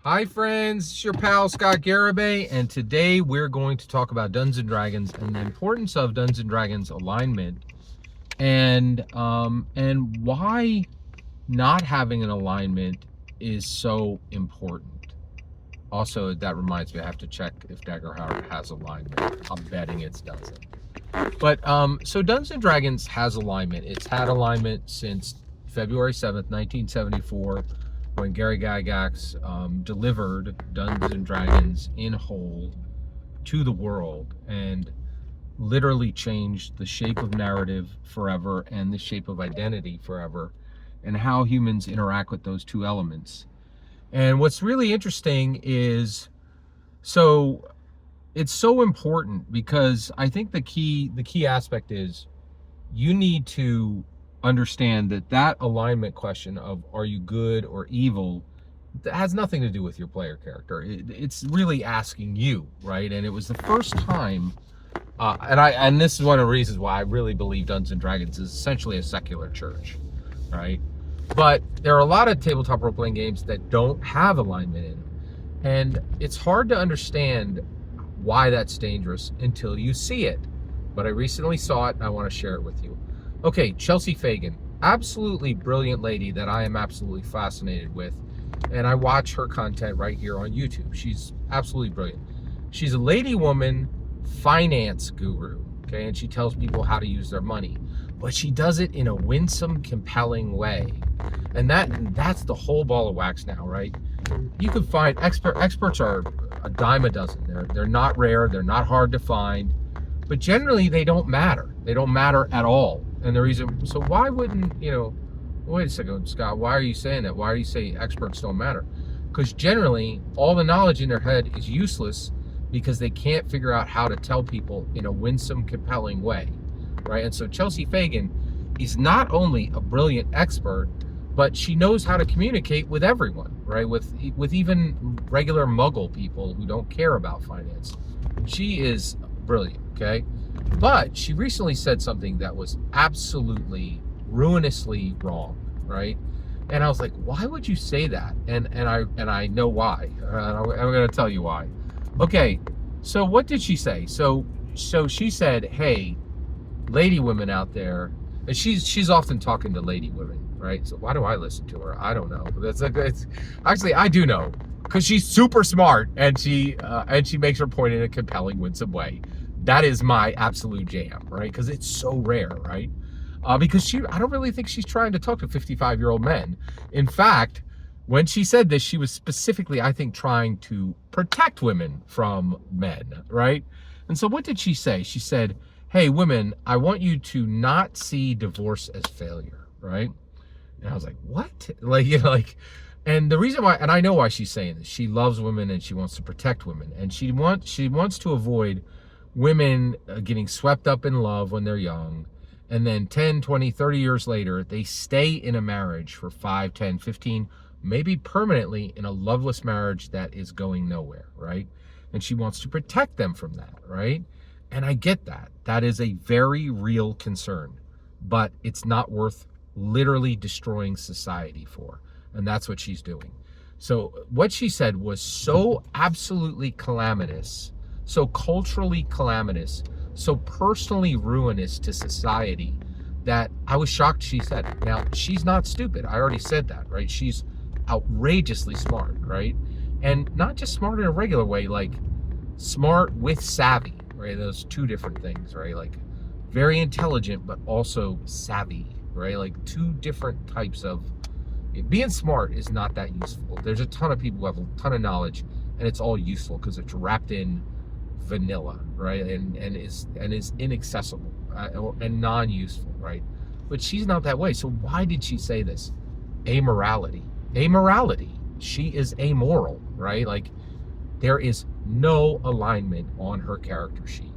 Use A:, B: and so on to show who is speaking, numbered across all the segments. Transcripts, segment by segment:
A: Hi friends, it's your pal Scott Garibay, and today we're going to talk about Dungeons & Dragons and the importance of Dungeons & Dragons alignment and why not having an alignment is so important. Also, that reminds me, I have to check if Dagger Howard has alignment. I'm betting it doesn't. But so Dungeons & Dragons has alignment. It's had alignment since February 7th, 1974. When Gary Gygax delivered Dungeons & Dragons in whole to the world and literally changed the shape of narrative forever and the shape of identity forever and how humans interact with those two elements. And what's really interesting is, so it's so important because I think the key aspect is you need to understand that alignment question of are you good or evil, that has nothing to do with your player character. It's really asking you, right? And it was the first time, and this is one of the reasons why I really believe Dungeons & Dragons is essentially a secular church, right? But there are a lot of tabletop role-playing games that don't have alignment in them. And it's hard to understand why that's dangerous until you see it. But I recently saw it and I want to share it with you. Okay, Chelsea Fagan, absolutely brilliant lady that I am absolutely fascinated with. And I watch her content right here on YouTube. She's absolutely brilliant. She's a lady woman finance guru, okay? And she tells people how to use their money. But she does it in a winsome, compelling way. And that's the whole ball of wax now, right? You can find experts are a dime a dozen. They're not rare, they're not hard to find, but generally they don't matter. They don't matter at all. And the reason, so why wouldn't, wait a second, Scott, why are you saying that? Why are you saying experts don't matter? Because generally all the knowledge in their head is useless because they can't figure out how to tell people in a winsome, compelling way, right? And so Chelsea Fagan is not only a brilliant expert, but she knows how to communicate with everyone, right? With even regular muggle people who don't care about finance. She is brilliant, okay? But she recently said something that was absolutely ruinously wrong, right? And I was like, why would you say that? And I know why. I'm going to tell you why. Okay, so what did she say? So she said, hey, lady women out there, and she's often talking to lady women, right? So why do I listen to her? I don't know. Actually I do know, because she's super smart and she makes her point in a compelling, winsome way. That is my absolute jam, right? Because it's so rare, right? Because I don't really think she's trying to talk to 55-year-old men. In fact, when she said this, she was specifically, I think, trying to protect women from men, right? And so what did she say? She said, hey, women, I want you to not see divorce as failure, right? And I was like, what? And the reason why, and I know why she's saying this, she loves women and she wants to protect women. And she wants to avoid women getting swept up in love when they're young. And then 10, 20, 30 years later, they stay in a marriage for 5, 10, 15, maybe permanently in a loveless marriage that is going nowhere, right? And she wants to protect them from that, right? And I get that. That is a very real concern, but it's not worth literally destroying society for. And that's what she's doing. So what she said was so absolutely calamitous, so culturally calamitous, so personally ruinous to society that I was shocked she said it. Now, she's not stupid. I already said that, right? She's outrageously smart, right? And not just smart in a regular way, like smart with savvy, right? Those two different things, right? Like very intelligent, but also savvy, right? Like two different types of, being smart is not that useful. There's a ton of people who have a ton of knowledge and it's all useful because it's wrapped in vanilla, right? And is inaccessible and non-useful, right? But she's not that way. So why did she say this? Amorality. She is amoral, right? Like there is no alignment on her character sheet.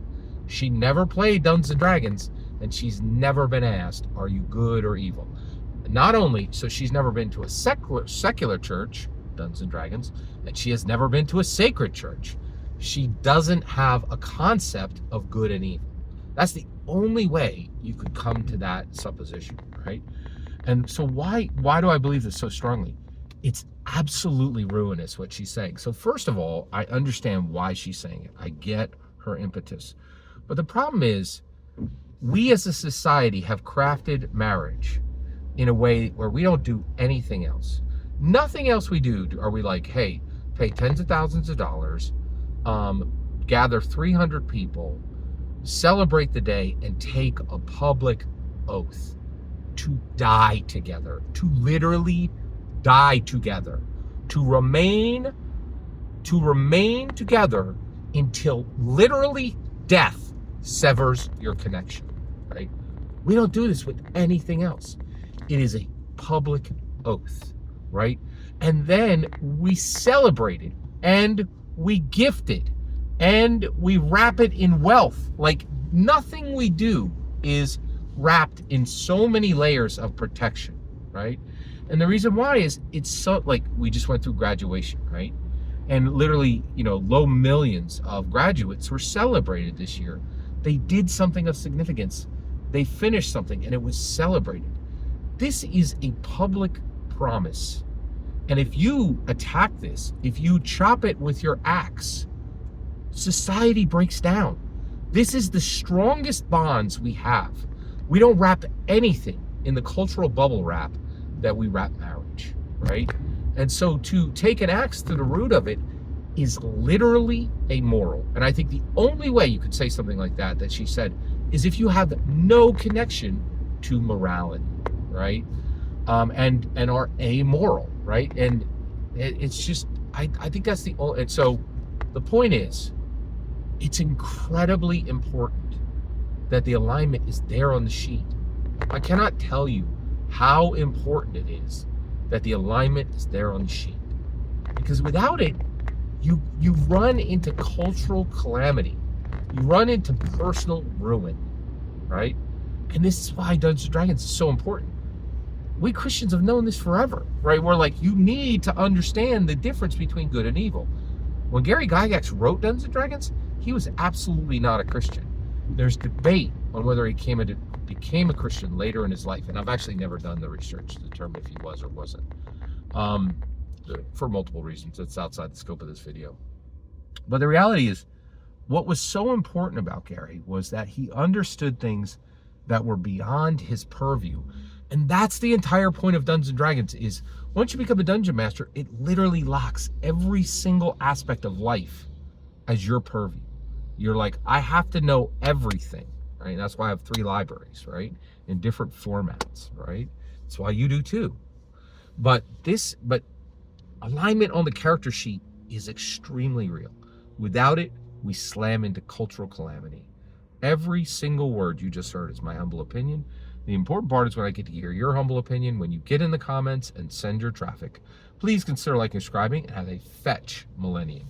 A: She never played Dungeons & Dragons and she's never been asked, are you good or evil? Not only, so she's never been to a secular church, Dungeons & Dragons, and she has never been to a sacred church. She doesn't have a concept of good and evil. That's the only way you could come to that supposition, right? And so why do I believe this so strongly? It's absolutely ruinous what she's saying. So first of all, I understand why she's saying it. I get her impetus. But the problem is, we as a society have crafted marriage in a way where we don't do anything else. Nothing else we do are we like, hey, pay tens of thousands of dollars, gather 300 people, celebrate the day, and take a public oath to die together, to literally die together, to remain together until literally death severs your connection, right? We don't do this with anything else. It is a public oath, right? And then we celebrate it, and we gift it, and we wrap it in wealth. Like, nothing we do is wrapped in so many layers of protection, right? And the reason why is it's so, like, we just went through graduation, right? And literally, low millions of graduates were celebrated this year. They did something of significance. They finished something, and it was celebrated. This is a public promise. And if you attack this, if you chop it with your axe, society breaks down. This is the strongest bonds we have. We don't wrap anything in the cultural bubble wrap that we wrap marriage, right? And so to take an axe to the root of it is literally amoral. And I think the only way you could say something like that she said, is if you have no connection to morality, right? And are amoral, right? And it's just, I think that's the only, and so the point is, it's incredibly important that the alignment is there on the sheet. I cannot tell you how important it is that the alignment is there on the sheet. Because without it, you run into cultural calamity. You run into personal ruin, right? And this is why Dungeons & Dragons is so important. We Christians have known this forever, right? We're like, you need to understand the difference between good and evil. When Gary Gygax wrote Dungeons & Dragons, he was absolutely not a Christian. There's debate on whether he became a Christian later in his life, and I've actually never done the research to determine if he was or wasn't, for multiple reasons. That's outside the scope of this video. But the reality is, what was so important about Gary was that he understood things that were beyond his purview. And that's the entire point of Dungeons & Dragons, is once you become a dungeon master, it literally locks every single aspect of life as your purview. You're like, I have to know everything, right? That's why I have 3 libraries, right? In different formats, right? That's why you do too. But alignment on the character sheet is extremely real. Without it, we slam into cultural calamity. Every single word you just heard is my humble opinion. The important part is when I get to hear your humble opinion, when you get in the comments and send your traffic. Please consider liking and subscribing, and have a fetch millennium.